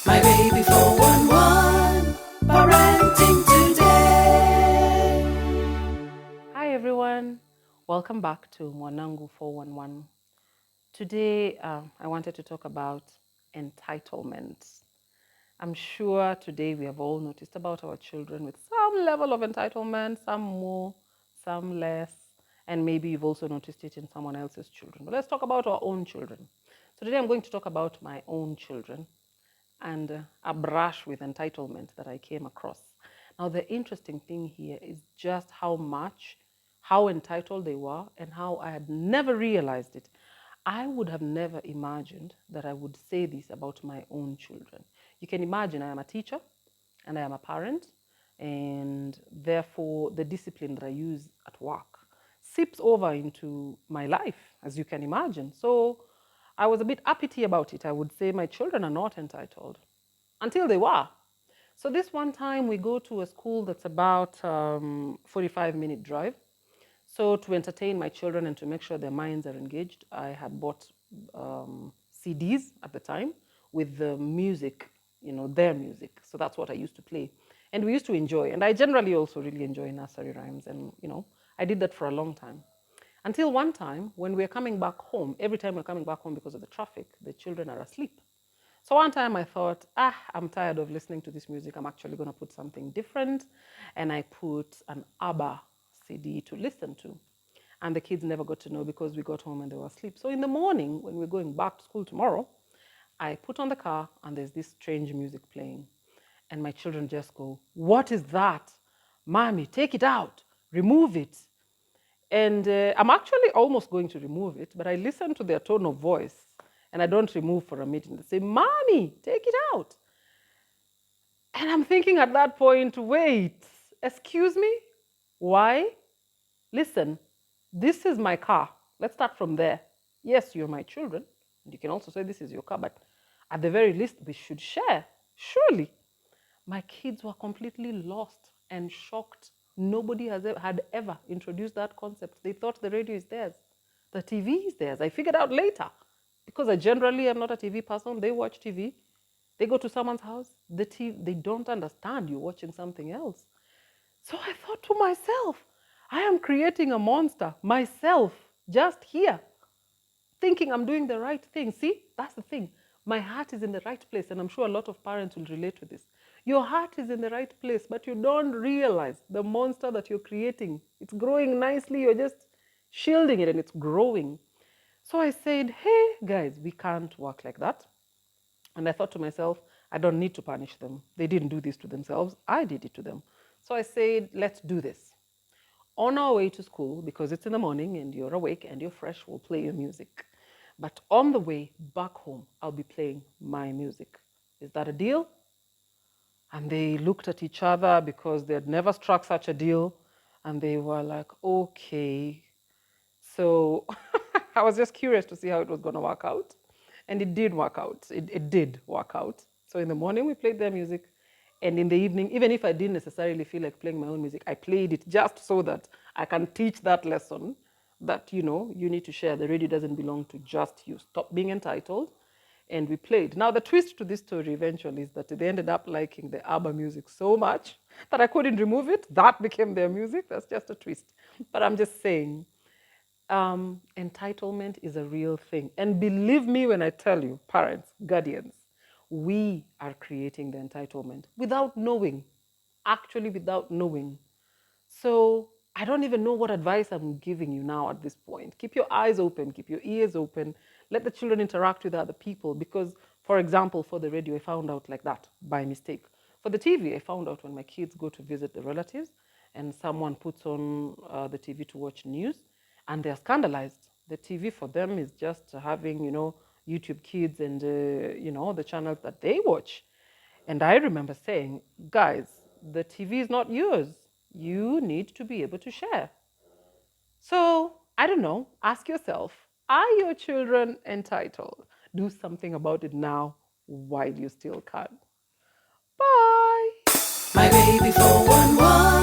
My baby 411, parenting today. Hi everyone, welcome back to Mwanangu 411. Today I wanted to talk about entitlement. I'm sure today we have all noticed about our children with some level of entitlement, some more, some less, and maybe you've also noticed it in someone else's children. But let's talk about our own children. So today I'm going to talk about my own children and a brush with entitlement that I came across. Now, the interesting thing here is just how entitled they were, and how I had never realized it. I would have never imagined that I would say this about my own children. You can imagine I am a teacher and I am a parent, and therefore the discipline that I use at work seeps over into my life, as you can imagine. So I was a bit uppity about it. I would say my children are not entitled until they were. So this one time we go to a school that's about 45-minute drive. So to entertain my children and to make sure their minds are engaged, I had bought CDs at the time with the music, their music. So that's what I used to play. And we used to enjoy. And I generally also really enjoy nursery rhymes. And, I did that for a long time. Until one time, when we're coming back home, every time we're coming back home because of the traffic, the children are asleep. So one time I thought, I'm tired of listening to this music. I'm actually going to put something different. And I put an ABBA CD to listen to. And the kids never got to know because we got home and they were asleep. So in the morning, when we're going back to school tomorrow, I put on the car and there's this strange music playing. And my children just go, "What is that? Mommy, take it out, remove it." And I'm actually almost going to remove it, but I listen to their tone of voice and I don't remove for a minute. They say, "Mommy, take it out." And I'm thinking at that point, wait, excuse me? Why? Listen, this is my car. Let's start from there. Yes, you're my children. And you can also say this is your car, but at the very least, we should share. Surely. My kids were completely lost and shocked. Nobody had ever introduced that concept. They thought the radio is theirs, the TV is theirs. I figured out later because I generally am not a TV person. They watch TV. They go to someone's house. The TV, they don't understand you're watching something else. So I thought to myself, I am creating a monster myself just here, thinking I'm doing the right thing. See, that's the thing. My heart is in the right place, and I'm sure a lot of parents will relate to this. Your heart is in the right place, but you don't realize the monster that you're creating. It's growing nicely, you're just shielding it, and it's growing. So I said, hey, guys, we can't work like that. And I thought to myself, I don't need to punish them. They didn't do this to themselves, I did it to them. So I said, let's do this. On our way to school, because it's in the morning and you're awake and you're fresh, we'll play your music. But on the way back home, I'll be playing my music. Is that a deal? And they looked at each other because they had never struck such a deal. And they were like, okay. So I was just curious to see how it was going to work out. And it did work out. It did work out. So in the morning, we played their music. And in the evening, even if I didn't necessarily feel like playing my own music, I played it just so that I can teach that lesson that, you need to share. The radio doesn't belong to just you. Stop being entitled. And we played. Now, the twist to this story eventually is that they ended up liking the ABBA music so much that I couldn't remove it. That became their music. That's just a twist. But I'm just saying, entitlement is a real thing. And believe me when I tell you, parents, guardians, we are creating the entitlement without knowing, actually, without knowing. So I don't even know what advice I'm giving you now at this point. Keep your eyes open, keep your ears open. Let the children interact with other people because, for example, for the radio, I found out like that by mistake. For the TV, I found out when my kids go to visit the relatives and someone puts on the TV to watch news and they're scandalized. The TV for them is just having, YouTube Kids and, the channels that they watch. And I remember saying, guys, the TV is not yours. You need to be able to share. So, I don't know, ask yourself, are your children entitled? Do something about it now while you still can. Bye. My baby 411.